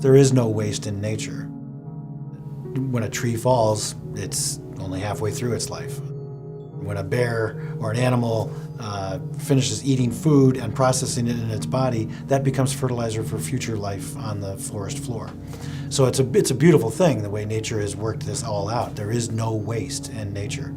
There is no waste in nature. When a tree falls, it's only halfway through its life. When a bear or an animal finishes eating food and processing it in its body, that becomes fertilizer for future life on the forest floor. So it's a beautiful thing, the way nature has worked this all out. There is no waste in nature.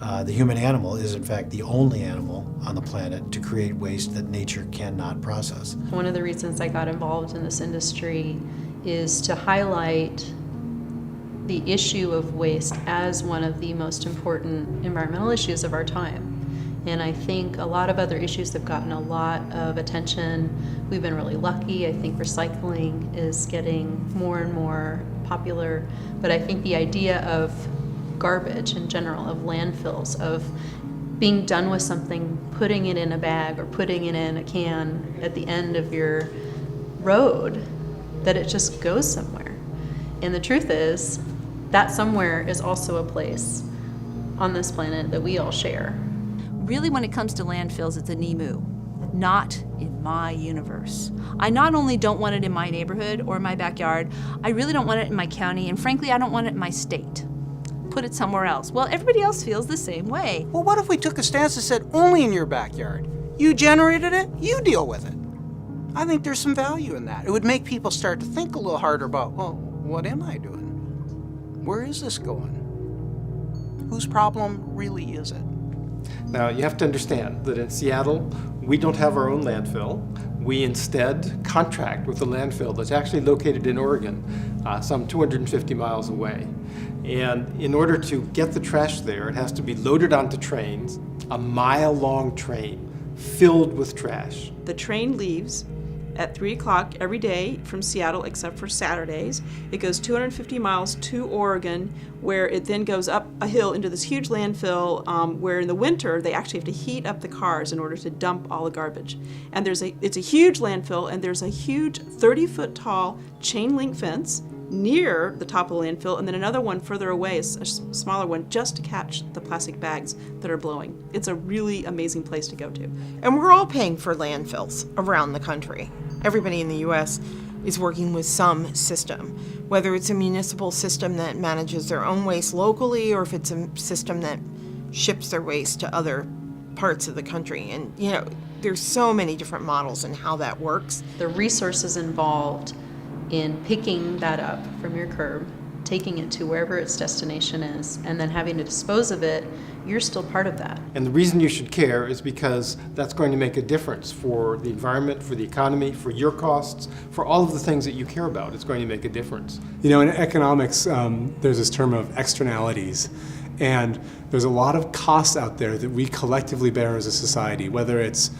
The human animal is, in fact, the only animal on the planet to create waste that nature cannot process. One of the reasons I got involved in this industry is to highlight the issue of waste as one of the most important environmental issues of our time. And I think a lot of other issues have gotten a lot of attention. We've been really lucky. I think recycling is getting more and more popular. But I think the idea of garbage in general, of landfills, of being done with something, putting it in a bag or putting it in a can at the end of your road, that it just goes somewhere. And the truth is, that somewhere is also a place on this planet that we all share. Really, when it comes to landfills, it's a NEMU, not in my universe. I not only don't want it in my neighborhood or my backyard, I really don't want it in my county, and frankly, I don't want it in my state. Put it somewhere else. Well, everybody else feels the same way. Well, what if we took a stance that said only in your backyard? You generated it, you deal with it. I think there's some value in that. It would make people start to think a little harder about, well, what am I doing? Where is this going? Whose problem really is it? Now, you have to understand that in Seattle, we don't have our own landfill. We instead contract with a landfill that's actually located in Oregon, some 250 miles away. And in order to get the trash there, it has to be loaded onto trains, a mile-long train filled with trash. The train leaves at 3 o'clock every day from Seattle except for Saturdays. It goes 250 miles to Oregon, where it then goes up a hill into this huge landfill where in the winter they actually have to heat up the cars in order to dump all the garbage. And it's a huge landfill, and there's a huge 30-foot tall chain link fence near the top of the landfill, and then another one further away, a smaller one, just to catch the plastic bags that are blowing. It's a really amazing place to go to. And we're all paying for landfills around the country. Everybody in the U.S. is working with some system, whether it's a municipal system that manages their own waste locally or if it's a system that ships their waste to other parts of the country. And, you know, there's so many different models in how that works. The resources involved in picking that up from your curb, taking it to wherever its destination is, and then having to dispose of it, you're still part of that. And the reason you should care is because that's going to make a difference for the environment, for the economy, for your costs, for all of the things that you care about. It's going to make a difference. You know, in economics, there's this term of externalities. And there's a lot of costs out there that we collectively bear as a society, whether it's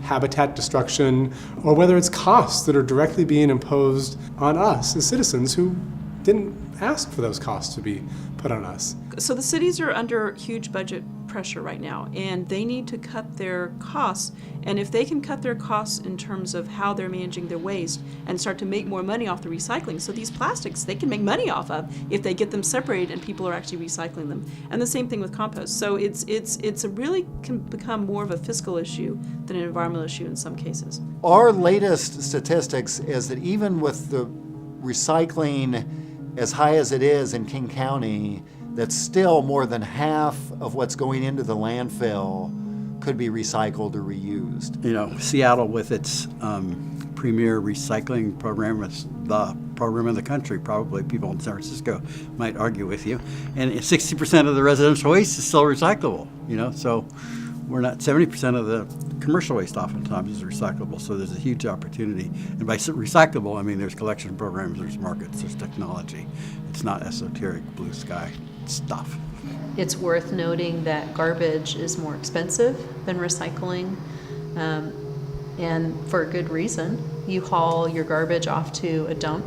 habitat destruction or whether it's costs that are directly being imposed on us as citizens who didn't ask for those costs to be put on us. So the cities are under huge budget pressure right now, and they need to cut their costs. And if they can cut their costs in terms of how they're managing their waste and start to make more money off the recycling, so these plastics they can make money off of if they get them separated and people are actually recycling them. And the same thing with compost. So it's a really can become more of a fiscal issue than an environmental issue in some cases. Our latest statistics is that even with the recycling as high as it is in King County, that still more than half of what's going into the landfill could be recycled or reused. You know, Seattle with its premier recycling program, it's the program in the country, probably people in San Francisco might argue with you. And 60% of the residential waste is still recyclable, you know, so we're not 70% of the commercial waste oftentimes is recyclable, so there's a huge opportunity. And by recyclable, I mean there's collection programs, there's markets, there's technology. It's not esoteric blue sky stuff. It's worth noting that garbage is more expensive than recycling, and for a good reason. You haul your garbage off to a dump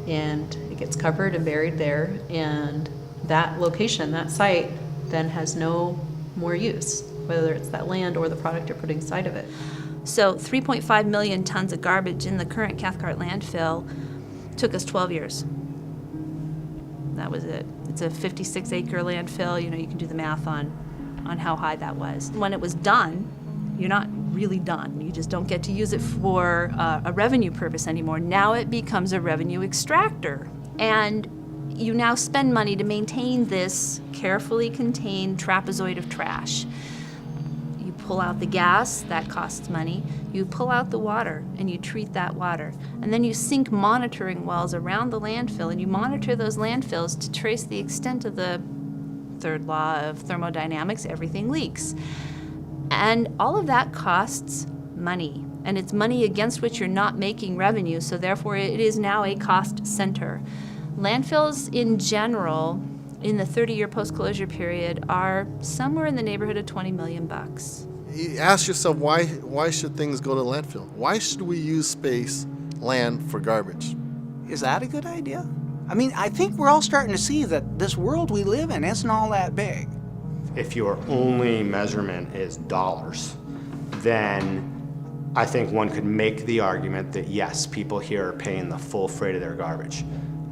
and it gets covered and buried there, and that location, that site, then has no more use, whether it's that land or the product you're putting inside of it. So 3.5 million tons of garbage in the current Cathcart landfill took us 12 years. That was it. It's a 56-acre landfill. You know, you can do the math on how high that was. When it was done, you're not really done. You just don't get to use it for a revenue purpose anymore. Now it becomes a revenue extractor. And you now spend money to maintain this carefully contained trapezoid of trash. You pull out the gas, that costs money. You pull out the water and you treat that water. And then you sink monitoring wells around the landfill and you monitor those landfills to trace the extent of the third law of thermodynamics, everything leaks. And all of that costs money. And it's money against which you're not making revenue, so therefore it is now a cost center. Landfills in general, in the 30-year post-closure period, are somewhere in the neighborhood of $20 million. You ask yourself, why should things go to landfill? Why should we use space, land for garbage? Is that a good idea? I mean, I think we're all starting to see that this world we live in isn't all that big. If your only measurement is dollars, then I think one could make the argument that yes, people here are paying the full freight of their garbage.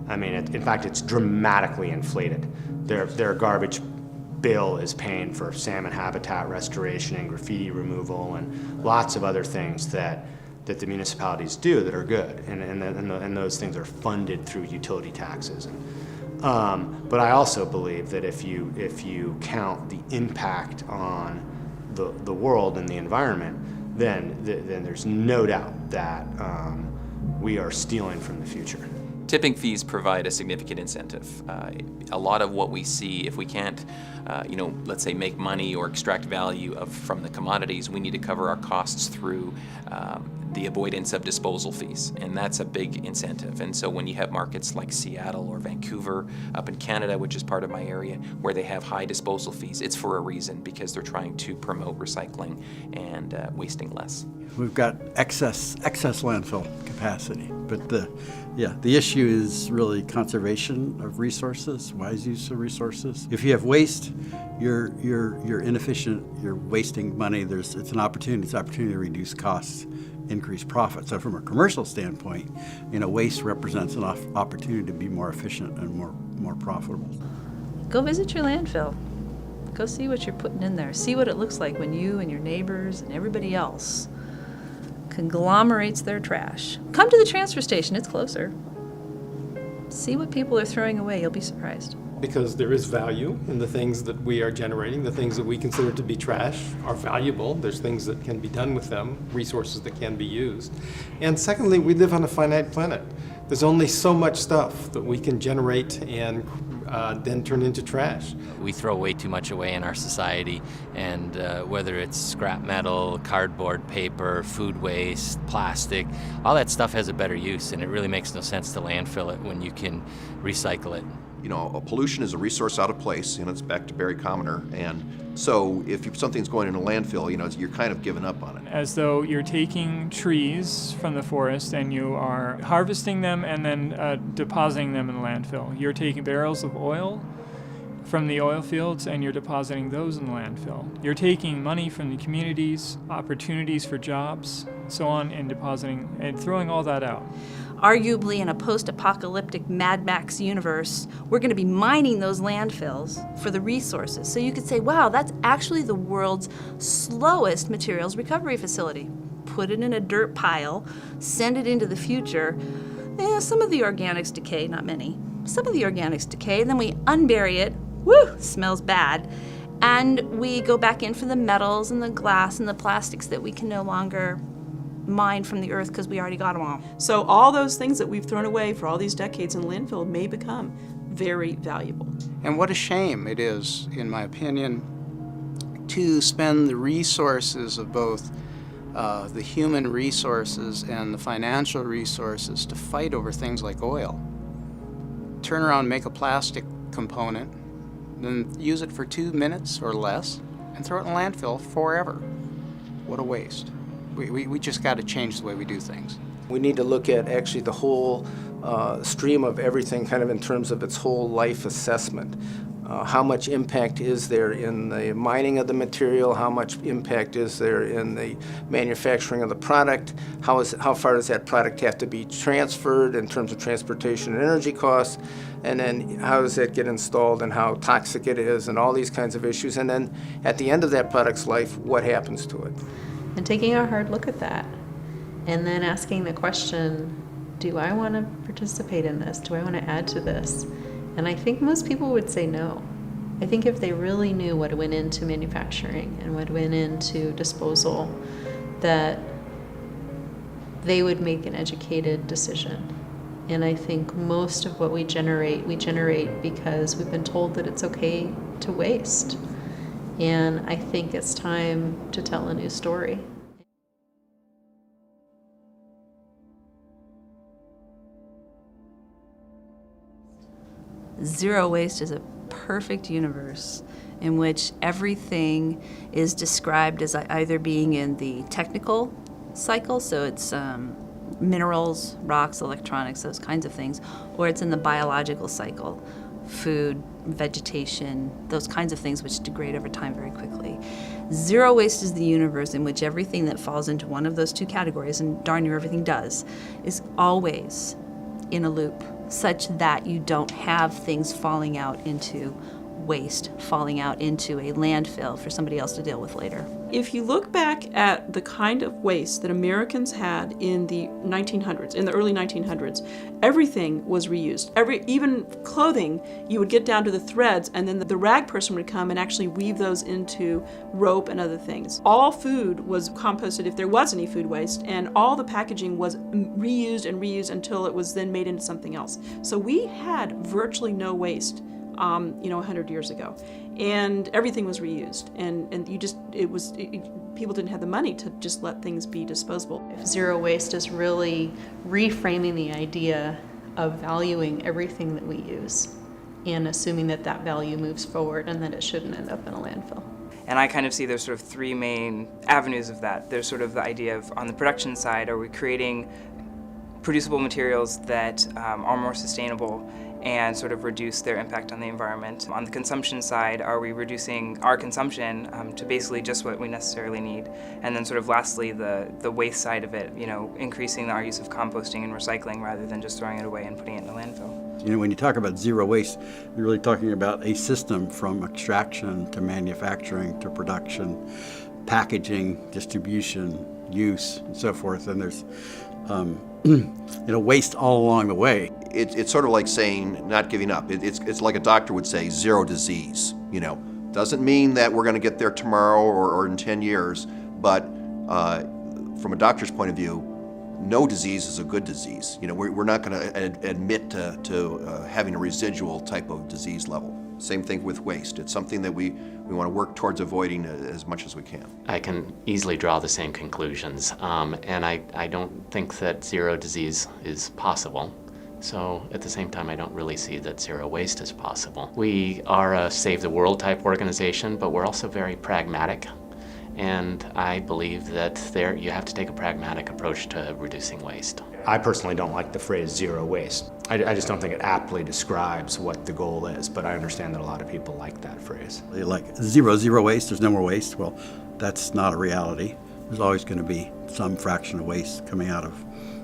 I mean, in fact, it's dramatically inflated. Their garbage bill is paying for salmon habitat restoration and graffiti removal and lots of other things that the municipalities do that are good, and those things are funded through utility taxes. But I also believe that if you count the impact on the world and the environment, then there's no doubt that we are stealing from the future. Tipping fees provide a significant incentive. A lot of what we see, if we can't, let's say make money or extract value from the commodities, we need to cover our costs through the avoidance of disposal fees, and that's a big incentive. And so when you have markets like Seattle or Vancouver up in Canada, which is part of my area, where they have high disposal fees, it's for a reason, because they're trying to promote recycling and wasting less. We've got excess landfill capacity, but the issue is really conservation of resources, wise use of resources. If you have waste, you're inefficient, you're wasting money. It's an opportunity to reduce costs, increase profit. So from a commercial standpoint, waste represents an opportunity to be more efficient and more profitable. Go visit your landfill. Go see what you're putting in there. See what it looks like when you and your neighbors and everybody else conglomerates their trash. Come to the transfer station, it's closer. See what people are throwing away, you'll be surprised. Because there is value in the things that we are generating. The things that we consider to be trash are valuable. There's things that can be done with them, resources that can be used. And secondly, we live on a finite planet. There's only so much stuff that we can generate and then turn into trash. We throw way too much away in our society, and whether it's scrap metal, cardboard, paper, food waste, plastic, all that stuff has a better use, and it really makes no sense to landfill it when you can recycle it. Pollution is a resource out of place, it's back to Barry Commoner, and so if something's going in a landfill, you're kind of giving up on it. As though you're taking trees from the forest and you are harvesting them and then depositing them in the landfill. You're taking barrels of oil from the oil fields and you're depositing those in the landfill. You're taking money from the communities, opportunities for jobs, so on, and depositing and throwing all that out. Arguably, in a post-apocalyptic Mad Max universe, we're going to be mining those landfills for the resources. So you could say, wow, that's actually the world's slowest materials recovery facility. Put it in a dirt pile, send it into the future. Some of the organics decay, not many. Some of the organics decay, then we unbury it. Woo, smells bad. And we go back in for the metals and the glass and the plastics that we can no longer mine from the earth because we already got them all. So all those things that we've thrown away for all these decades in landfill may become very valuable. And what a shame it is, in my opinion, to spend the resources of both the human resources and the financial resources to fight over things like oil. Turn around, make a plastic component, then use it for 2 minutes or less, and throw it in a landfill forever. What a waste. We just got to change the way we do things. We need to look at actually the whole stream of everything kind of in terms of its whole life assessment. How much impact is there in the mining of the material? How much impact is there in the manufacturing of the product? How far does that product have to be transferred in terms of transportation and energy costs? And then how does that get installed and how toxic it is and all these kinds of issues. And then at the end of that product's life, what happens to it? and taking a hard look at that, and then asking the question, do I want to participate in this? Do I want to add to this? And I think most people would say no. I think if they really knew what went into manufacturing and what went into disposal, that they would make an educated decision. And I think most of what we generate because we've been told that it's okay to waste. And I think it's time to tell a new story. Zero waste is a perfect universe in which everything is described as either being in the technical cycle, so it's minerals, rocks, electronics, those kinds of things, or it's in the biological cycle, food, vegetation, those kinds of things which degrade over time very quickly. Zero waste is the universe in which everything that falls into one of those two categories, and darn near everything does, is always in a loop, such that you don't have things falling out into waste, falling out into a landfill for somebody else to deal with later. If you look back at the kind of waste that Americans had in the 1900s, in the early 1900s, everything was reused. Even clothing, you would get down to the threads, and then the rag person would come and actually weave those into rope and other things. All food was composted if there was any food waste, and all the packaging was reused and reused until it was then made into something else. So we had virtually no waste 100 years ago, and everything was reused, and people didn't have the money to just let things be disposable. Zero waste is really reframing the idea of valuing everything that we use and assuming that that value moves forward and that it shouldn't end up in a landfill. And I kind of see there's sort of three main avenues of that. There's sort of the idea of, on the production side, are we creating producible materials that are more sustainable and sort of reduce their impact on the environment? On the consumption side, are we reducing our consumption to basically just what we necessarily need? And then sort of lastly, the waste side of it, increasing our use of composting and recycling rather than just throwing it away and putting it in a landfill. When you talk about zero waste, you're really talking about a system from extraction to manufacturing to production, packaging, distribution, use, and so forth. And there's waste all along the way. It's sort of like saying not giving up. It's like a doctor would say, zero disease. Doesn't mean that we're going to get there tomorrow or in 10 years, but from a doctor's point of view, no disease is a good disease. We're not going to admit to having a residual type of disease level. Same thing with waste. It's something that we want to work towards avoiding as much as we can. I can easily draw the same conclusions, and I don't think that zero disease is possible. So at the same time, I don't really see that zero waste is possible. We are a save the world type organization, but we're also very pragmatic. And I believe that you have to take a pragmatic approach to reducing waste. I personally don't like the phrase zero waste. I just don't think it aptly describes what the goal is, but I understand that a lot of people like that phrase. Like zero waste, there's no more waste. Well, that's not a reality. There's always going to be some fraction of waste coming out of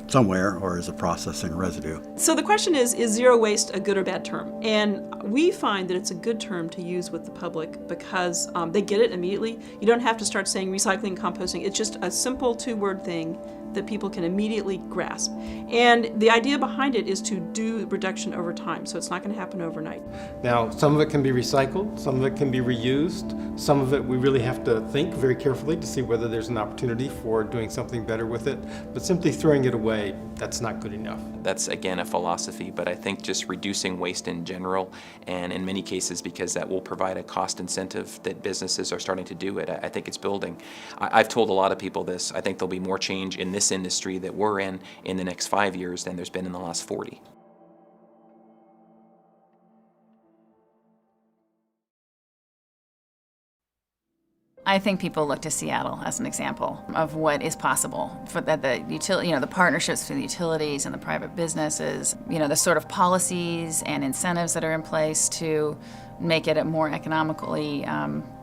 somewhere or as a processing residue. So the question is zero waste a good or bad term? And we find that it's a good term to use with the public because they get it immediately. You don't have to start saying recycling and composting. It's just a simple two-word thing that people can immediately grasp. And the idea behind it is to do reduction over time, so it's not going to happen overnight. Now, some of it can be recycled, some of it can be reused, some of it we really have to think very carefully to see whether there's an opportunity for doing something better with it, but simply throwing it away, that's not good enough. That's, again, a philosophy, but I think just reducing waste in general, and in many cases because that will provide a cost incentive that businesses are starting to do it, I think it's building. I've told a lot of people this. I think there'll be more change in this industry that we're in the next 5 years than there's been in the last 40. I think people look to Seattle as an example of what is possible for the partnerships between the utilities and the private businesses, the sort of policies and incentives that are in place to make it a more economically,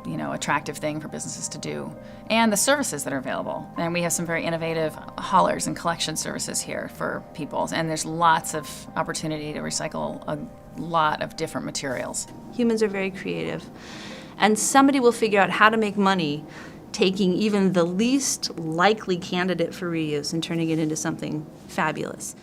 attractive thing for businesses to do, and the services that are available. And we have some very innovative haulers and collection services here for people, and there's lots of opportunity to recycle a lot of different materials. Humans are very creative. And somebody will figure out how to make money taking even the least likely candidate for reuse and turning it into something fabulous.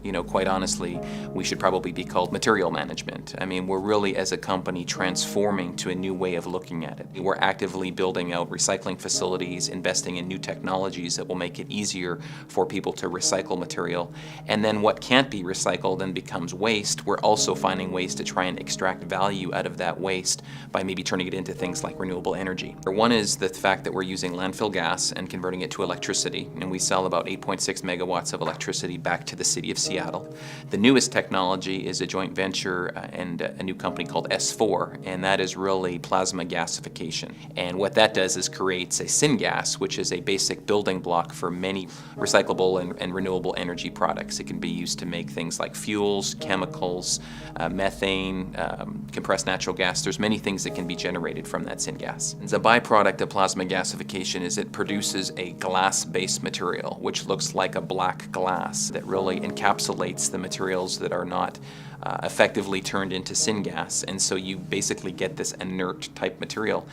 You know, quite honestly, we should probably be called material management. I mean, we're really, as a company, transforming to a new way of looking at it. We're actively building out recycling facilities, investing in new technologies that will make it easier for people to recycle material. And then what can't be recycled and becomes waste, we're also finding ways to try and extract value out of that waste by maybe turning it into things like renewable energy. One is the fact that we're using landfill gas and converting it to electricity, and we sell about 8.6 megawatts of electricity back to the city of Seattle. The newest technology is a joint venture and a new company called S4, and that is really plasma gasification. And what that does is creates a syngas, which is a basic building block for many recyclable and renewable energy products. It can be used to make things like fuels, chemicals, methane, compressed natural gas. There's many things that can be generated from that syngas. And the byproduct of plasma gasification is it produces a glass-based material, which looks like a black glass that really encapsulates the materials that are not effectively turned into syngas, and so you basically get this inert type material.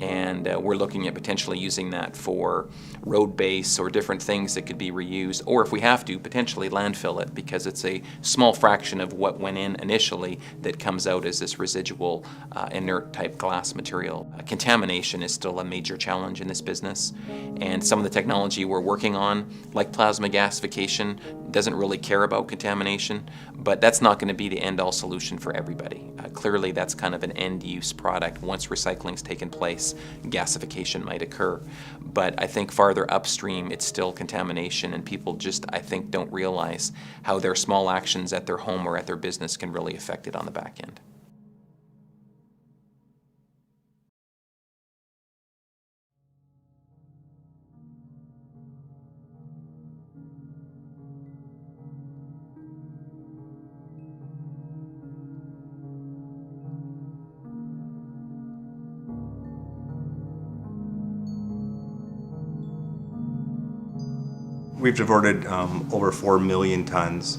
And we're looking at potentially using that for road base or different things that could be reused, or if we have to, potentially landfill it, because it's a small fraction of what went in initially that comes out as this residual inert type glass material. Contamination is still a major challenge in this business, and some of the technology we're working on, like plasma gasification, doesn't really care about contamination, but that's not going to be the end-all solution for everybody. Clearly that's kind of an end-use product. Once recycling's taken place, gasification might occur. But I think farther upstream, it's still contamination, and people just, I think, don't realize how their small actions at their home or at their business can really affect it on the back end. We've diverted over 4 million tons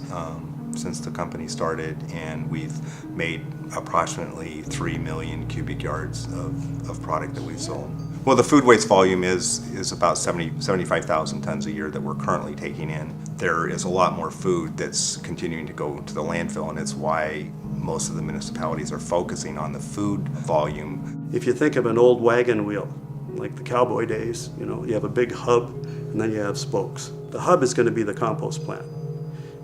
since the company started, and we've made approximately 3 million cubic yards of product that we've sold. Well, the food waste volume is about 75,000 tons a year that we're currently taking in. There is a lot more food that's continuing to go to the landfill, and it's why most of the municipalities are focusing on the food volume. If you think of an old wagon wheel, like the cowboy days, you know, you have a big hub and then you have spokes. The hub is going to be the compost plant,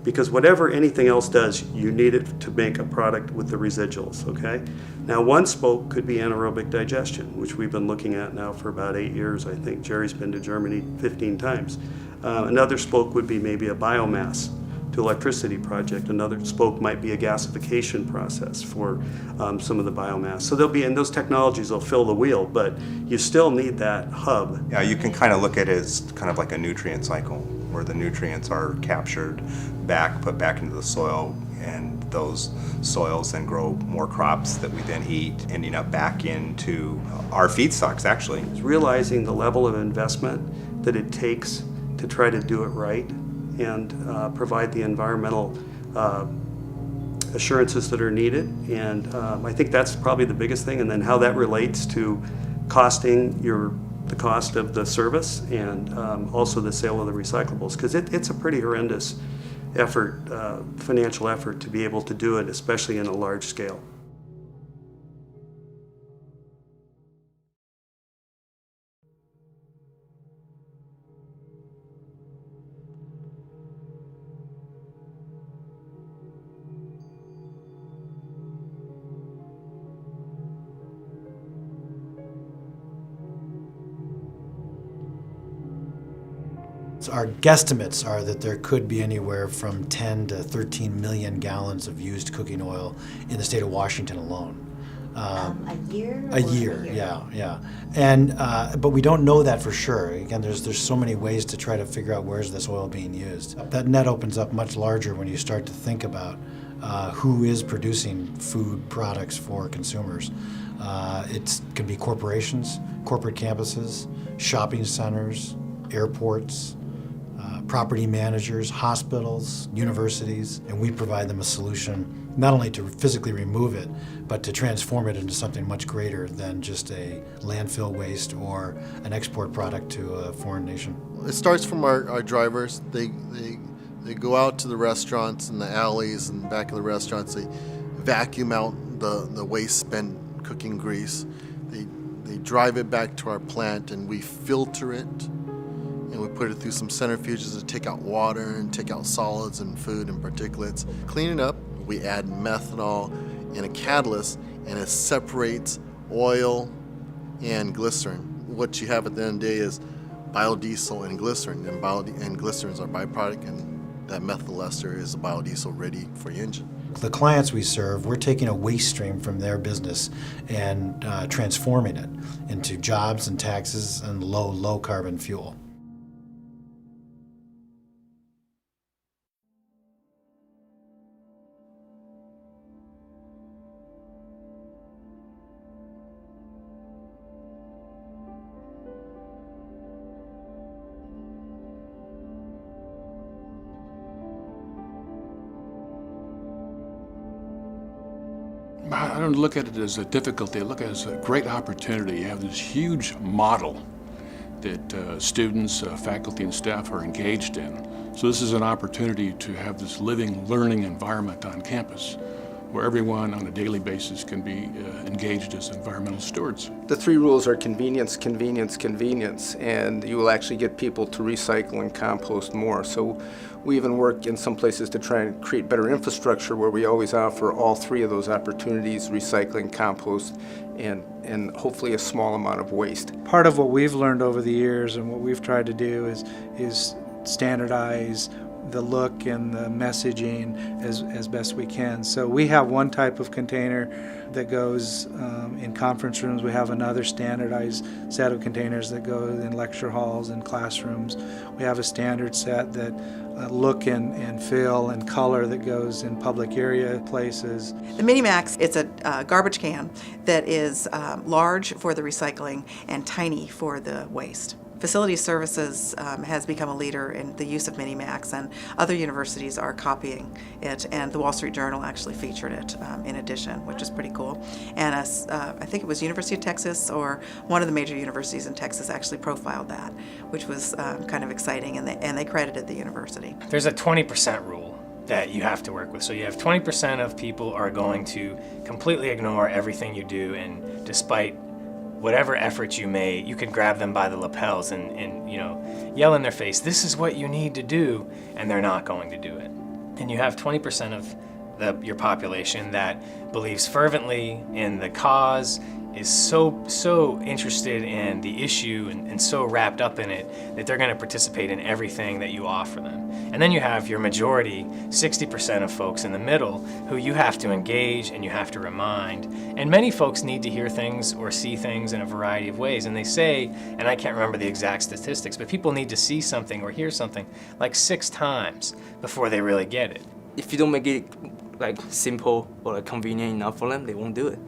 because whatever anything else does, you need it to make a product with the residuals, okay? Now, one spoke could be anaerobic digestion, which we've been looking at now for about 8 years. I think Jerry's been to Germany 15 times. Another spoke would be maybe a biomass to electricity project. Another spoke might be a gasification process for some of the biomass. So and those technologies will fill the wheel, but you still need that hub. Yeah, you can kind of look at it as kind of like a nutrient cycle, where the nutrients are captured put back into the soil, and those soils then grow more crops that we then eat, ending up back into our feedstocks, actually. It's realizing the level of investment that it takes to try to do it right and provide the environmental assurances that are needed. And I think that's probably the biggest thing, and then how that relates to costing the cost of the service and also the sale of the recyclables, because it's a pretty horrendous effort, financial effort, to be able to do it, especially in a large scale. Our guesstimates are that there could be anywhere from 10 to 13 million gallons of used cooking oil in the state of Washington alone. A year? A year, yeah. And but we don't know that for sure. Again, there's so many ways to try to figure out where's this oil being used. That net opens up much larger when you start to think about who is producing food products for consumers. It can be corporations, corporate campuses, shopping centers, airports, property managers, hospitals, universities, and we provide them a solution not only to physically remove it, but to transform it into something much greater than just a landfill waste or an export product to a foreign nation. It starts from our drivers. They go out to the restaurants and the alleys and back of the restaurants. They vacuum out the waste spent cooking grease. They drive it back to our plant and we filter it. And we put it through some centrifuges to take out water and take out solids and food and particulates. Clean it up, we add methanol and a catalyst, and it separates oil and glycerin. What you have at the end of the day is biodiesel and glycerin, and glycerin is our byproduct, and that methyl ester is the biodiesel ready for your engine. The clients we serve, we're taking a waste stream from their business and transforming it into jobs and taxes and low carbon fuel. I don't look at it as a difficulty. I look at it as a great opportunity. You have this huge model that students, faculty, and staff are engaged in. So this is an opportunity to have this living, learning environment on campus where everyone on a daily basis can be engaged as environmental stewards. The three rules are convenience, convenience, convenience, and you will actually get people to recycle and compost more. So we even work in some places to try and create better infrastructure where we always offer all three of those opportunities: recycling, compost, and hopefully a small amount of waste. Part of what we've learned over the years and what we've tried to do is standardize the look and the messaging as best we can. So we have one type of container that goes in conference rooms. We have another standardized set of containers that go in lecture halls and classrooms. We have a standard set that look and feel and color that goes in public area places. The Minimax, it's a garbage can that is large for the recycling and tiny for the waste. Facilities Services has become a leader in the use of Minimax, and other universities are copying it, and the Wall Street Journal actually featured it in addition, which is pretty cool. And I think it was University of Texas, or one of the major universities in Texas actually profiled that, which was kind of exciting, and they credited the university. There's a 20% rule that you have to work with. So you have 20% of people are going to completely ignore everything you do, and despite whatever efforts you made, you can grab them by the lapels and yell in their face, "This is what you need to do," and they're not going to do it. And you have 20% of your population that believes fervently in the cause, is so interested in the issue and so wrapped up in it that they're going to participate in everything that you offer them. And then you have your majority, 60% of folks in the middle, who you have to engage and you have to remind. And many folks need to hear things or see things in a variety of ways. And they say, and I can't remember the exact statistics, but people need to see something or hear something like 6 times before they really get it. If you don't make it like simple or like convenient enough for them, they won't do it.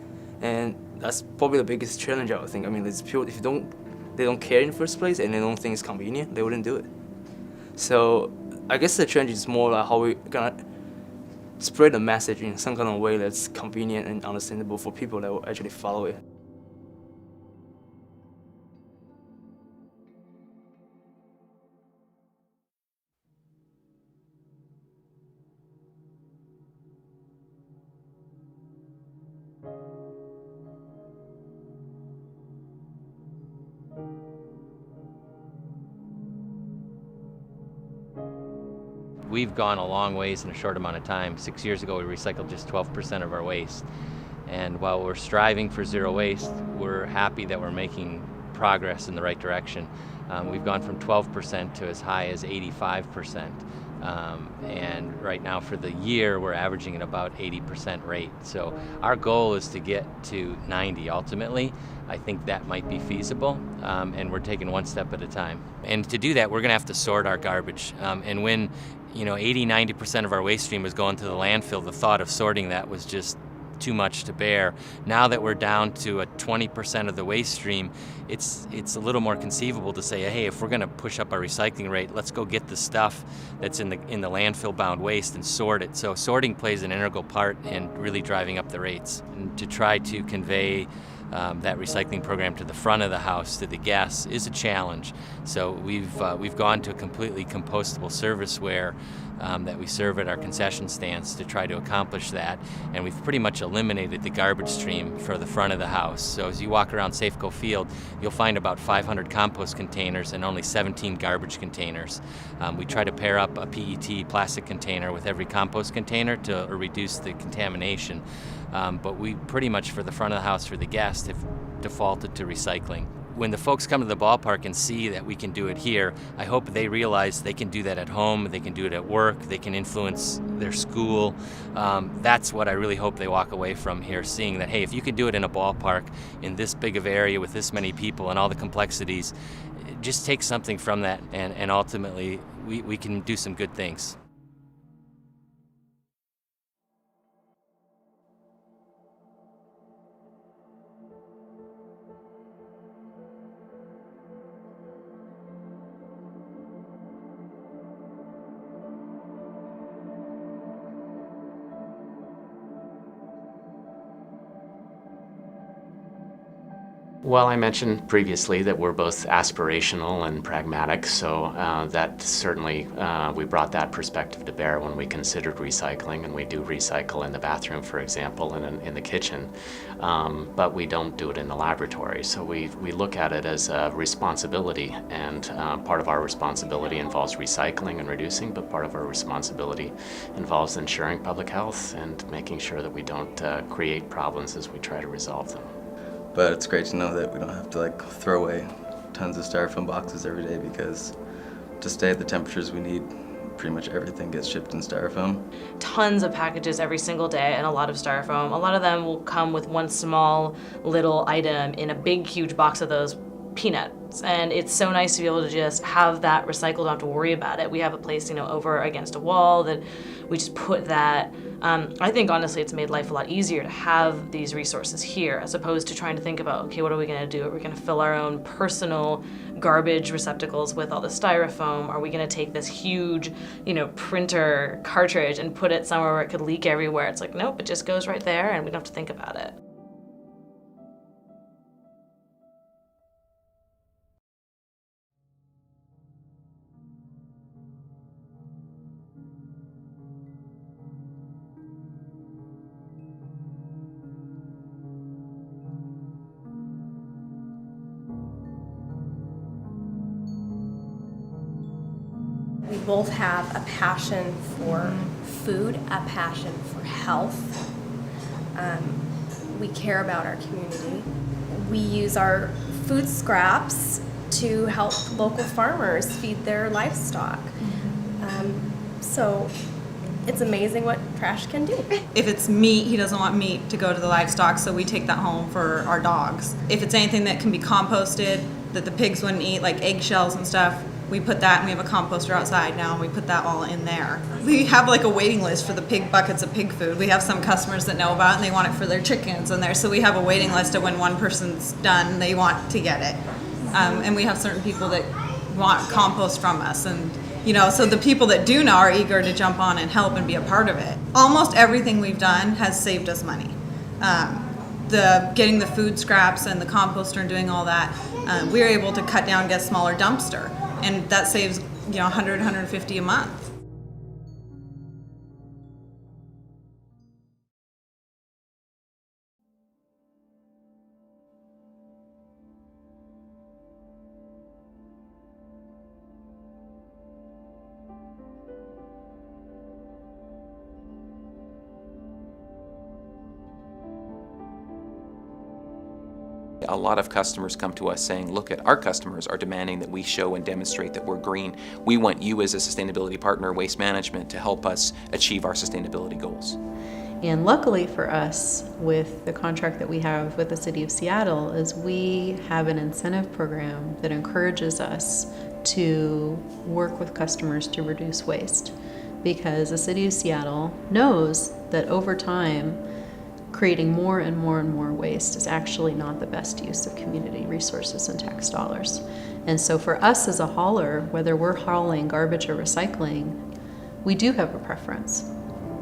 And that's probably the biggest challenge, I would think. I mean, it's people, if they don't care in the first place and they don't think it's convenient, they wouldn't do it. So I guess the challenge is more like how we're gonna spread the message in some kind of way that's convenient and understandable for people that will actually follow it. We've gone a long ways in a short amount of time. 6 years ago, we recycled just 12% of our waste. And while we're striving for zero waste, we're happy that we're making progress in the right direction. We've gone from 12% to as high as 85%. And right now for the year, we're averaging at about 80% rate. So our goal is to get to 90 ultimately. I think that might be feasible, and we're taking one step at a time. And to do that, we're gonna have to sort our garbage. And when 80–90% of our waste stream was going to the landfill, the thought of sorting that was just too much to bear. Now that we're down to a 20% of the waste stream, it's a little more conceivable to say, hey, if we're going to push up our recycling rate, let's go get the stuff that's in the landfill-bound waste and sort it. So sorting plays an integral part in really driving up the rates. And to try to convey that recycling program to the front of the house, to the guests, is a challenge. So we've gone to a completely compostable serviceware that we serve at our concession stands to try to accomplish that, and we've pretty much eliminated the garbage stream for the front of the house. So as you walk around Safeco Field, you'll find about 500 compost containers and only 17 garbage containers. We try to pair up a PET plastic container with every compost container to reduce the contamination. But we pretty much, for the front of the house for the guests, have defaulted to recycling. When the folks come to the ballpark and see that we can do it here, I hope they realize they can do that at home, they can do it at work, they can influence their school. That's what I really hope they walk away from here, seeing that, hey, if you can do it in a ballpark in this big of area with this many people and all the complexities, just take something from that, and ultimately we can do some good things. Well, I mentioned previously that we're both aspirational and pragmatic, so that certainly we brought that perspective to bear when we considered recycling, and we do recycle in the bathroom, for example, and in the kitchen, but we don't do it in the laboratory. So we look at it as a responsibility, and part of our responsibility involves recycling and reducing, but part of our responsibility involves ensuring public health and making sure that we don't create problems as we try to resolve them. But it's great to know that we don't have to throw away tons of styrofoam boxes every day, because to stay at the temperatures we need, pretty much everything gets shipped in styrofoam. Tons of packages every single day and a lot of styrofoam. A lot of them will come with one small little item in a big huge box of those peanuts, and it's so nice to be able to just have that recycled, don't have to worry about it. We have a place, over against a wall that we just put that. I think honestly it's made life a lot easier to have these resources here, as opposed to trying to think about, okay, what are we gonna do? Are we gonna fill our own personal garbage receptacles with all the styrofoam? Are we gonna take this huge, printer cartridge and put it somewhere where it could leak everywhere? It's like, nope, it just goes right there and we don't have to think about it. We both have a passion for food, a passion for health. We care about our community. We use our food scraps to help local farmers feed their livestock. So it's amazing what trash can do. If it's meat, he doesn't want meat to go to the livestock, so we take that home for our dogs. If it's anything that can be composted that the pigs wouldn't eat, like eggshells and stuff, we put that, and we have a composter outside now, and we put that all in there. We have a waiting list for the pig buckets of pig food. We have some customers that know about it, and they want it for their chickens in there. So we have a waiting list of when one person's done, they want to get it. And we have certain people that want compost from us. And so the people that do know are eager to jump on and help and be a part of it. Almost everything we've done has saved us money. Getting the food scraps and the composter and doing all that, we were able to cut down, get a smaller dumpster. And that saves, $100, $150 a month. A lot of customers come to us saying, look, our customers are demanding that we show and demonstrate that we're green. We want you as a sustainability partner, Waste Management, to help us achieve our sustainability goals. And luckily for us, with the contract that we have with the City of Seattle, is we have an incentive program that encourages us to work with customers to reduce waste. Because the City of Seattle knows that over time, creating more and more and more waste is actually not the best use of community resources and tax dollars. And so for us as a hauler, whether we're hauling garbage or recycling, we do have a preference.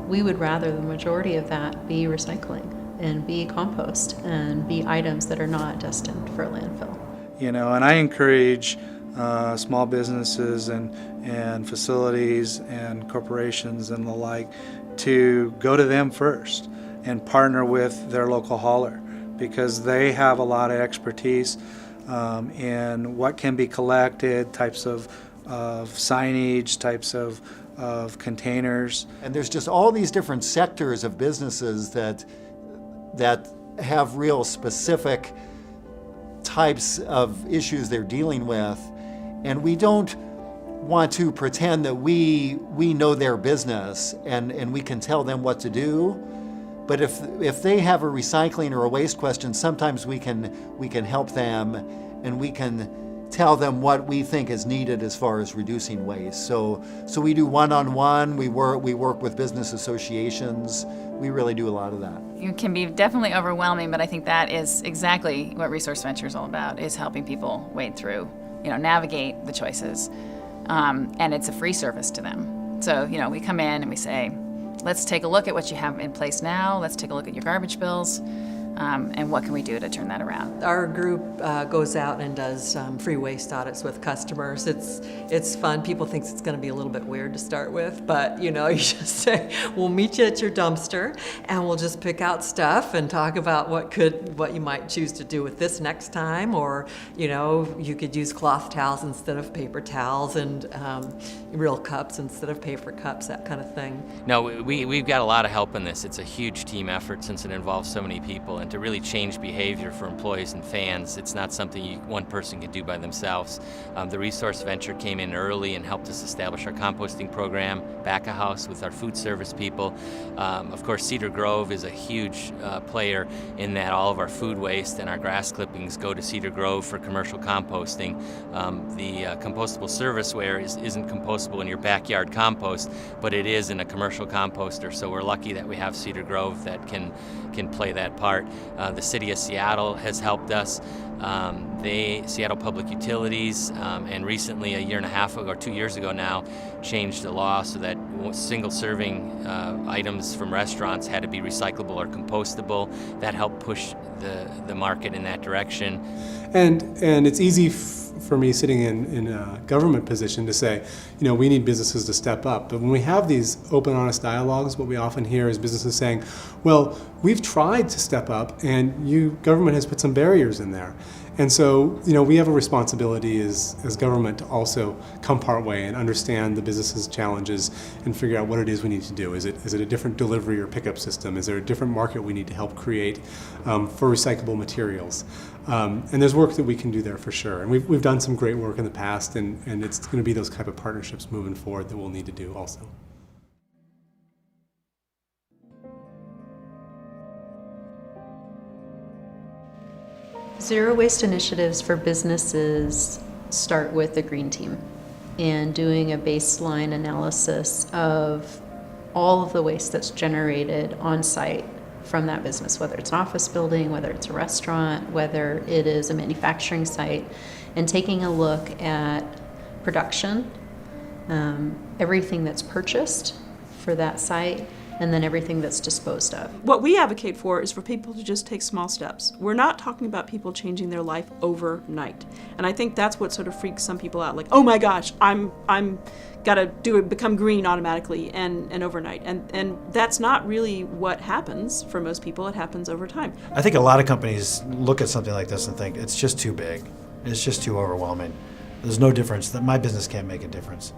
We would rather the majority of that be recycling and be compost and be items that are not destined for landfill. You know, and I encourage small businesses and facilities and corporations and the like to go to them first and partner with their local hauler, because they have a lot of expertise in what can be collected, types of signage, types of containers. And there's just all these different sectors of businesses that have real specific types of issues they're dealing with, and we don't want to pretend that we know their business and we can tell them what to do. But if they have a recycling or a waste question, sometimes we can help them, and we can tell them what we think is needed as far as reducing waste. So we do one-on-one. We work with business associations. We really do a lot of that. It can be definitely overwhelming, but I think that is exactly what Resource Venture is all about: is helping people wade through, navigate the choices, and it's a free service to them. So we come in and we say, let's take a look at what you have in place now. Let's take a look at your garbage bills, and what can we do to turn that around? Our group goes out and does free waste audits with customers. It's fun. People think it's going to be a little bit weird to start with, but you just say, we'll meet you at your dumpster, and we'll just pick out stuff and talk about what you might choose to do with this next time, or you could use cloth towels instead of paper towels, and real cups instead of paper cups, that kind of thing. No, we've got a lot of help in this. It's a huge team effort since it involves so many people, and to really change behavior for employees and fans, it's not something one person can do by themselves. The Resource Venture came in early and helped us establish our composting program, back a house with our food service people. Of course, Cedar Grove is a huge player in that all of our food waste and our grass clippings go to Cedar Grove for commercial composting. The compostable serviceware isn't compostable in your backyard compost, but it is in a commercial composter, so we're lucky that we have Cedar Grove that can play that part. The City of Seattle has helped us. Seattle Public Utilities, and recently, a year and a half ago, or 2 years ago now, changed the law so that single-serving items from restaurants had to be recyclable or compostable. That helped push the market in that direction. And it's easy for me sitting in a government position to say, we need businesses to step up. But when we have these open, honest dialogues, what we often hear is businesses saying, well, we've tried to step up and government has put some barriers in there. And so, we have a responsibility as government to also come part way and understand the business's challenges and figure out what it is we need to do. Is it a different delivery or pickup system? Is there a different market we need to help create for recyclable materials? And there's work that we can do there for sure. And we've done some great work in the past, and it's going to be those type of partnerships moving forward that we'll need to do also. Zero waste initiatives for businesses start with the green team and doing a baseline analysis of all of the waste that's generated on site from that business, whether it's an office building, whether it's a restaurant, whether it is a manufacturing site, and taking a look at production, everything that's purchased for that site, and then everything that's disposed of. What we advocate for is for people to just take small steps. We're not talking about people changing their life overnight. And I think that's what sort of freaks some people out, like, oh my gosh, I'm gotta become green automatically and overnight. And that's not really what happens for most people. It happens over time. I think a lot of companies look at something like this and think it's just too big. It's just too overwhelming. There's no difference. That my business can't make a difference.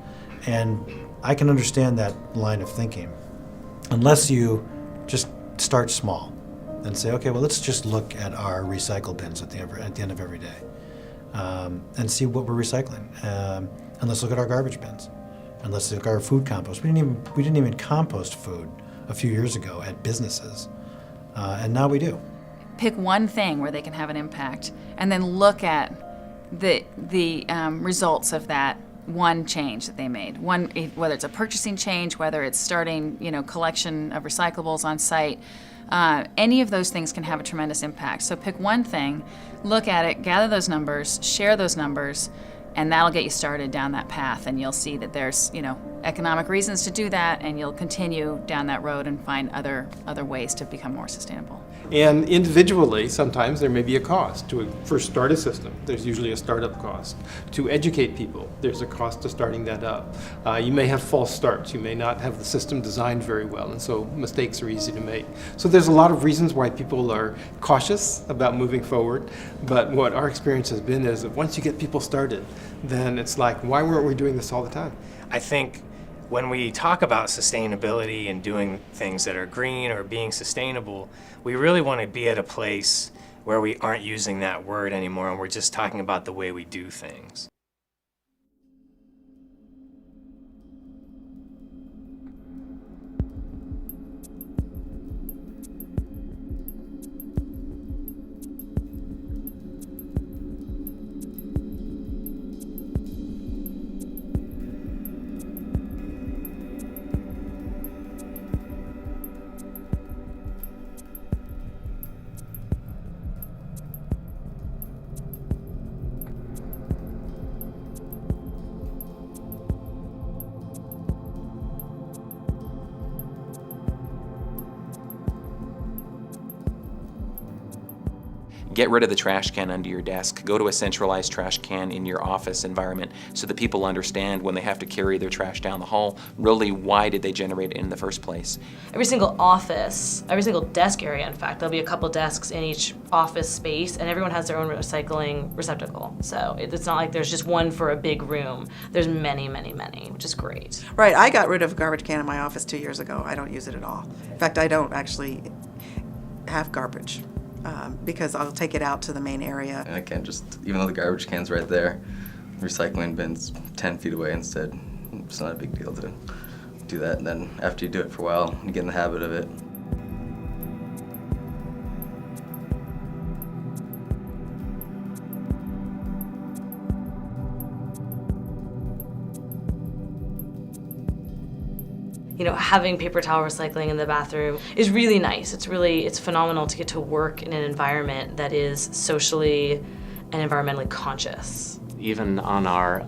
And I can understand that line of thinking. Unless you just start small and say, okay, well, let's just look at our recycle bins at the end of every day, and see what we're recycling. And let's look at our garbage bins, and let's look at our food compost. We didn't even compost food a few years ago at businesses, and now we do. Pick one thing where they can have an impact, and then look at the results of that one change that they made. Whether it's a purchasing change, whether it's starting, collection of recyclables on site, any of those things can have a tremendous impact. So pick one thing, look at it, gather those numbers, share those numbers, and that'll get you started down that path. And you'll see that there's, economic reasons to do that, and you'll continue down that road and find other ways to become more sustainable. And individually, sometimes there may be a cost to first start a system. There's usually a startup cost. To educate people, there's a cost to starting that up. You may have false starts. You may not have the system designed very well, and so mistakes are easy to make. So there's a lot of reasons why people are cautious about moving forward. But what our experience has been is that once you get people started, then it's like, why weren't we doing this all the time? I think when we talk about sustainability and doing things that are green or being sustainable, we really want to be at a place where we aren't using that word anymore and we're just talking about the way we do things. Get rid of the trash can under your desk. Go to a centralized trash can in your office environment so that people understand when they have to carry their trash down the hall, really why did they generate it in the first place. Every single office, every single desk area, in fact, there'll be a couple desks in each office space, and everyone has their own recycling receptacle. So it's not like there's just one for a big room. There's many, many, many, which is great. Right, I got rid of a garbage can in my office 2 years ago. I don't use it at all. In fact, I don't actually have garbage. Because I'll take it out to the main area. And I can't even though the garbage can's right there, recycling bin's 10 feet away instead. It's not a big deal to do that. And then after you do it for a while, you get in the habit of it. Having paper towel recycling in the bathroom is really nice. It's phenomenal to get to work in an environment that is socially and environmentally conscious. Even on our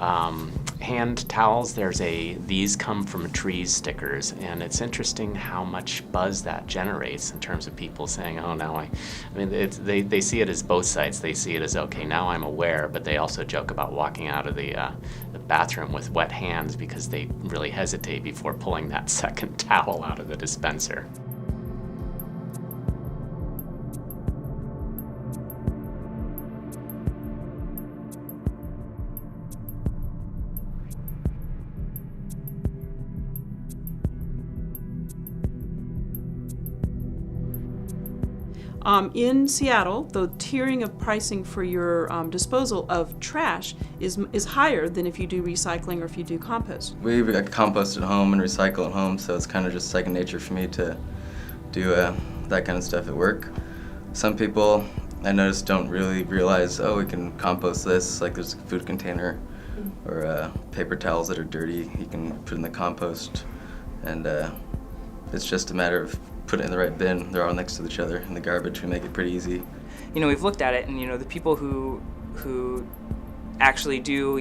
hand towels, there's these come from trees stickers, and it's interesting how much buzz that generates in terms of people saying, oh, now they see it as both sides. They see it as, okay, now I'm aware, but they also joke about walking out of the bathroom with wet hands because they really hesitate before pulling that second towel out of the dispenser. In Seattle, the tiering of pricing for your disposal of trash is higher than if you do recycling or if you do compost. We compost at home and recycle at home, so it's kind of just second nature for me to do that kind of stuff at work. Some people I noticed don't really realize, oh, we can compost this, like there's a food container or paper towels that are dirty, you can put in the compost, and it's just a matter of put it in the right bin. They're all next to each other in the garbage. We make it pretty easy. We've looked at it, and the people who actually do,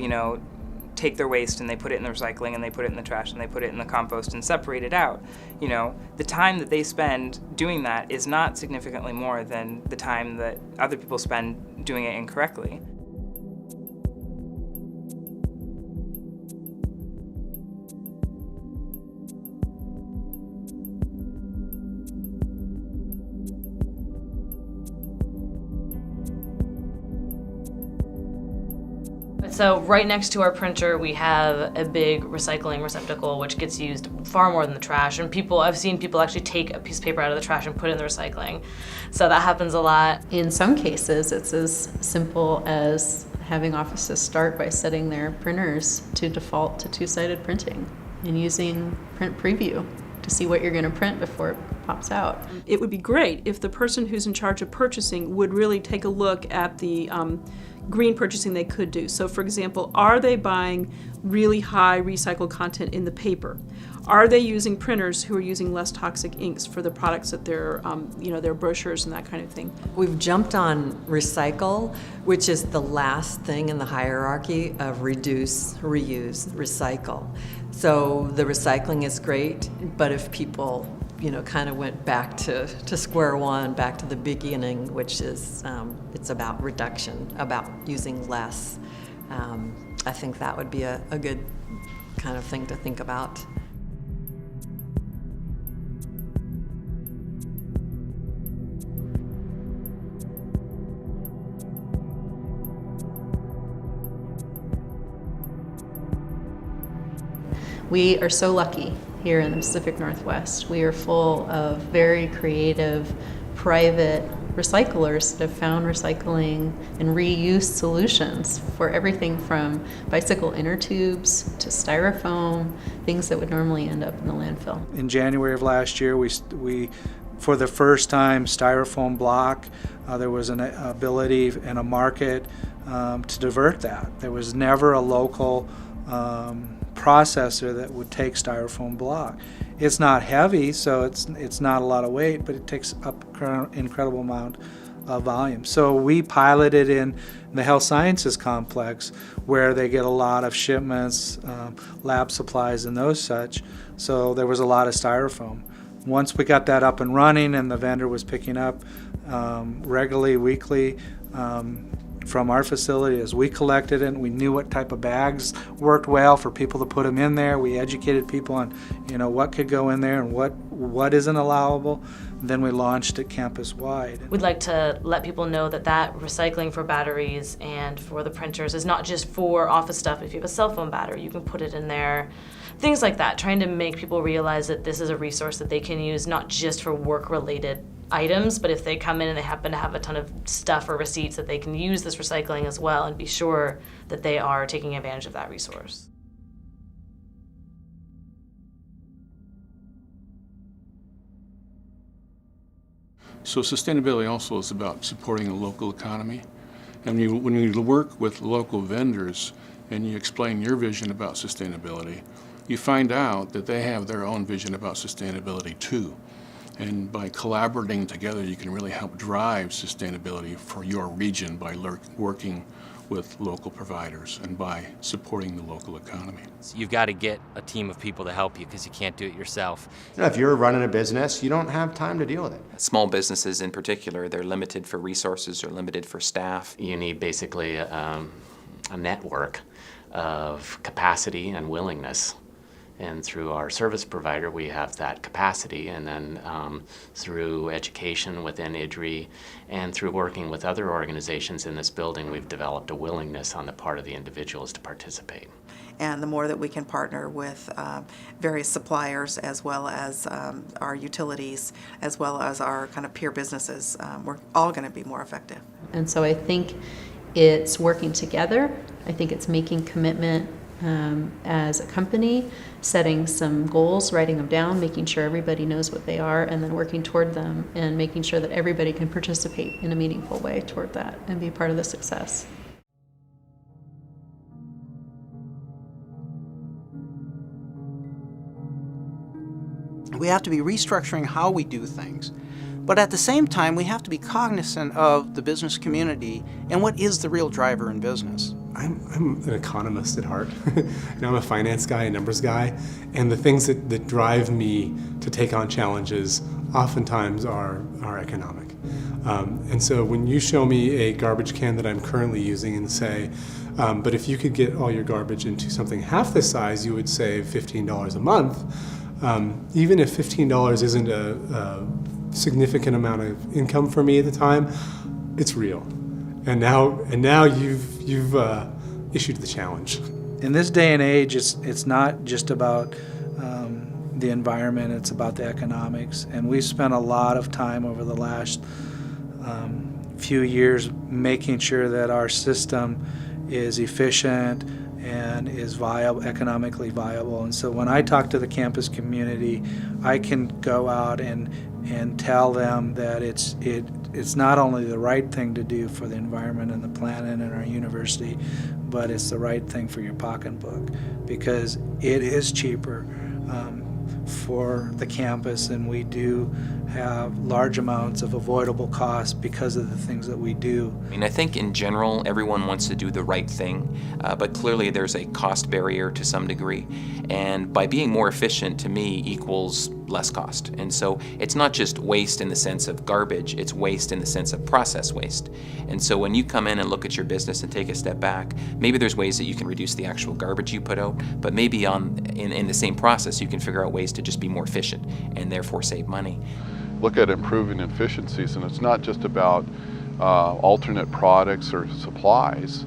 take their waste and they put it in the recycling and they put it in the trash and they put it in the compost and separate it out, the time that they spend doing that is not significantly more than the time that other people spend doing it incorrectly. So right next to our printer, we have a big recycling receptacle, which gets used far more than the trash. And I've seen people actually take a piece of paper out of the trash and put it in the recycling. So that happens a lot. In some cases, it's as simple as having offices start by setting their printers to default to two-sided printing and using print preview to see what you're going to print before it pops out. It would be great if the person who's in charge of purchasing would really take a look at the green purchasing they could do. So for example, are they buying really high recycled content in the paper? Are they using printers who are using less toxic inks for the products that they're, their brochures and that kind of thing? We've jumped on recycle, which is the last thing in the hierarchy of reduce, reuse, recycle. So the recycling is great, but if people, kind of went back to square one, back to the beginning, which is, it's about reduction, about using less, I think that would be a good kind of thing to think about. We are so lucky here in the Pacific Northwest. We are full of very creative, private recyclers that have found recycling and reuse solutions for everything from bicycle inner tubes to styrofoam, things that would normally end up in the landfill. In January of last year, we for the first time, styrofoam block, there was an ability and a market to divert that. There was never a local processor that would take styrofoam block. It's not heavy, so it's not a lot of weight, but it takes up an incredible amount of volume. So we piloted in the health sciences complex where they get a lot of shipments, lab supplies and those such, so there was a lot of styrofoam. Once we got that up and running and the vendor was picking up regularly, weekly, from our facility, as we collected it, and we knew what type of bags worked well for people to put them in there. We educated people on, what could go in there and what isn't allowable. And then we launched it campus-wide. We'd like to let people know that recycling for batteries and for the printers is not just for office stuff. If you have a cell phone battery, you can put it in there. Things like that, trying to make people realize that this is a resource that they can use not just for work-related items, but if they come in and they happen to have a ton of stuff or receipts, that they can use this recycling as well and be sure that they are taking advantage of that resource. So sustainability also is about supporting the local economy. And when you work with local vendors and you explain your vision about sustainability, you find out that they have their own vision about sustainability too. And by collaborating together, you can really help drive sustainability for your region by working with local providers and by supporting the local economy. So you've got to get a team of people to help you because you can't do it yourself. If you're running a business, you don't have time to deal with it. Small businesses in particular, they're limited for resources or limited for staff. You need basically a network of capacity and willingness. And through our service provider, we have that capacity, and then through education within IDRI and through working with other organizations in this building, we've developed a willingness on the part of the individuals to participate. And the more that we can partner with various suppliers as well as our utilities, as well as our kind of peer businesses, we're all going to be more effective. And so I think it's working together. I think it's making commitment as a company, setting some goals, writing them down, making sure everybody knows what they are, and then working toward them and making sure that everybody can participate in a meaningful way toward that and be part of the success. We have to be restructuring how we do things. But at the same time, we have to be cognizant of the business community and what is the real driver in business. I'm an economist at heart. I'm a finance guy, a numbers guy, and the things that drive me to take on challenges oftentimes are economic. And so when you show me a garbage can that I'm currently using and say, but if you could get all your garbage into something half this size, you would save $15 a month. Even if $15 isn't a significant amount of income for me at the time, it's real. And now you've issue to the challenge. In this day and age, it's not just about the environment, it's about the economics. And we've spent a lot of time over the last few years making sure that our system is efficient and is viable, economically viable. And so when I talk to the campus community, I can go out and tell them that it's not only the right thing to do for the environment and the planet and our university, but it's the right thing for your pocketbook, because it is cheaper for the campus, and we do have large amounts of avoidable costs because of the things that we do. I mean, I think in general, everyone wants to do the right thing, but clearly there's a cost barrier to some degree. And by being more efficient, to me, equals less cost. And so it's not just waste in the sense of garbage, it's waste in the sense of process waste. And so when you come in and look at your business and take a step back, maybe there's ways that you can reduce the actual garbage you put out, but maybe in the same process you can figure out ways to just be more efficient and therefore save money. Look at improving efficiencies, and it's not just about alternate products or supplies.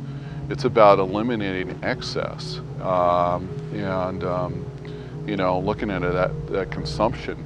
It's about eliminating excess and looking at that consumption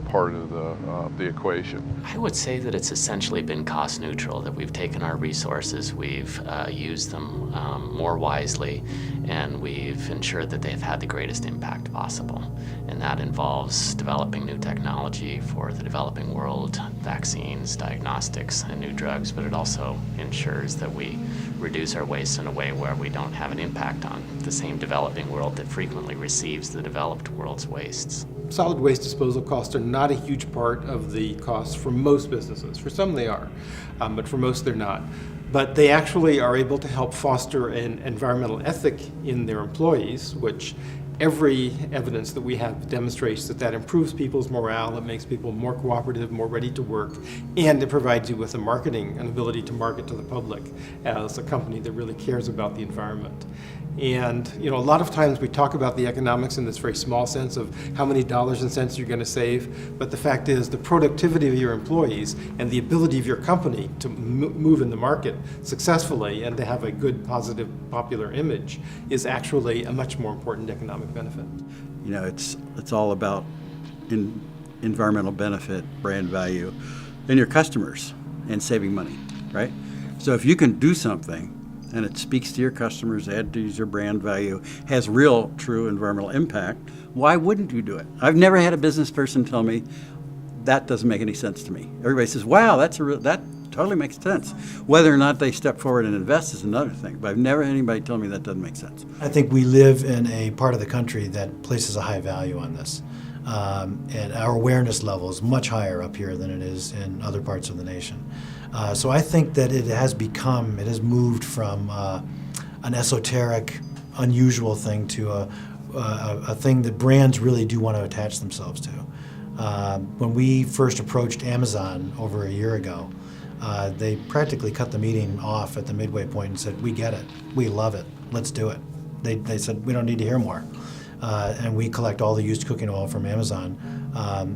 part of the equation. I would say that it's essentially been cost neutral, that we've taken our resources, we've used them more wisely, and we've ensured that they've had the greatest impact possible. And that involves developing new technology for the developing world, vaccines, diagnostics, and new drugs, but it also ensures that we reduce our waste in a way where we don't have an impact on the same developing world that frequently receives the developed world's wastes. Solid waste disposal costs are not a huge part of the costs for most businesses. For some they are, but for most they're not. But they actually are able to help foster an environmental ethic in their employees, which every evidence that we have demonstrates that improves people's morale, it makes people more cooperative, more ready to work, and it provides you with an ability to market to the public as a company that really cares about the environment. And a lot of times we talk about the economics in this very small sense of how many dollars and cents you're going to save, but the fact is the productivity of your employees and the ability of your company to move in the market successfully and to have a good, positive, popular image is actually a much more important economic benefit. It's all about environmental benefit, brand value, and your customers and saving money, right? So if you can do something and it speaks to your customers, adds to your brand value, has real, true environmental impact, why wouldn't you do it? I've never had a business person tell me, that doesn't make any sense to me. Everybody says, wow, that totally makes sense. Whether or not they step forward and invest is another thing, but I've never had anybody tell me that doesn't make sense. I think we live in a part of the country that places a high value on this. And our awareness level is much higher up here than it is in other parts of the nation. So I think that it has moved from an esoteric, unusual thing to a thing that brands really do want to attach themselves to. When we first approached Amazon over a year ago, they practically cut the meeting off at the midway point and said, we get it, we love it, let's do it. They said, we don't need to hear more. And we collect all the used cooking oil from Amazon,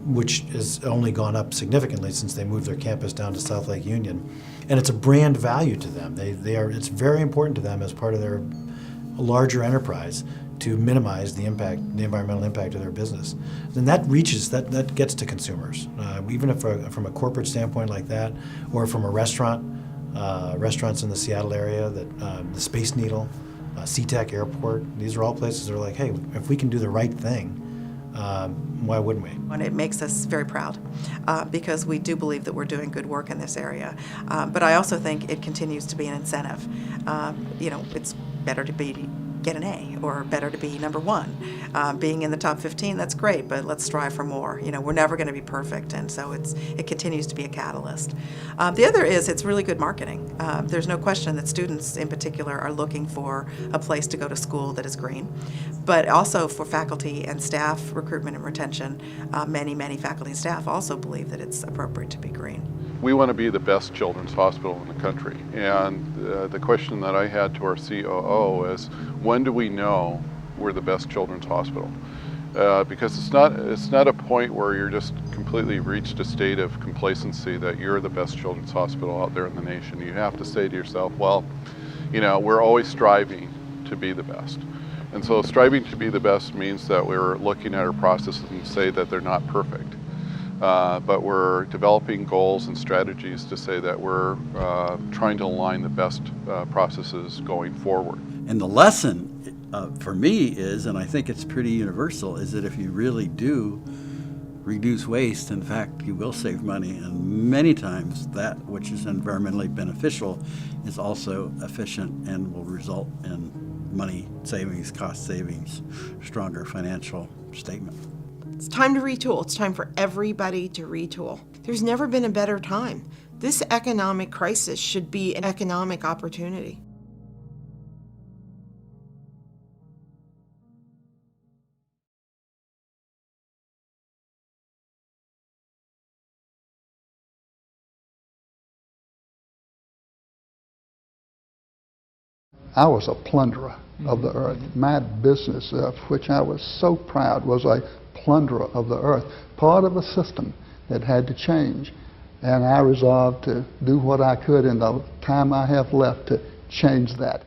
which has only gone up significantly since they moved their campus down to South Lake Union. And it's a brand value to them. It's very important to them as part of their larger enterprise to minimize the environmental impact of their business. And that gets to consumers. Even if from a corporate standpoint like that, or from a restaurants in the Seattle area, the Space Needle, SeaTac Airport, these are all places that are like, hey, if we can do the right thing, why wouldn't we? And it makes us very proud because we do believe that we're doing good work in this area. But I also think it continues to be an incentive. It's better to get an A or better to be number one. Being in the top 15, that's great, but let's strive for more. We're never going to be perfect, and so it continues to be a catalyst. The other is it's really good marketing. There's no question that students in particular are looking for a place to go to school that is green, but also for faculty and staff recruitment and retention. Many faculty and staff also believe that it's appropriate to be green. We want to be the best children's hospital in the country, and the question that I had to our COO is, when do we know we're the best children's hospital? Because it's not a point where you're just completely reached a state of complacency that you're the best children's hospital out there in the nation. You have to say to yourself, well, You know, we're always striving to be the best. And so striving to be the best means that we're looking at our processes and say that they're not perfect. But we're developing goals and strategies to say that we're trying to align the best processes going forward. And the lesson for me is, and I think it's pretty universal, is that if you really do reduce waste, in fact, you will save money. And many times that which is environmentally beneficial is also efficient and will result in money savings, cost savings, stronger financial statement. It's time to retool. It's time for everybody to retool. There's never been a better time. This economic crisis should be an economic opportunity. I was a plunderer of the earth. My business, of which I was so proud, was a plunderer of the earth, part of a system that had to change. And I resolved to do what I could in the time I have left to change that.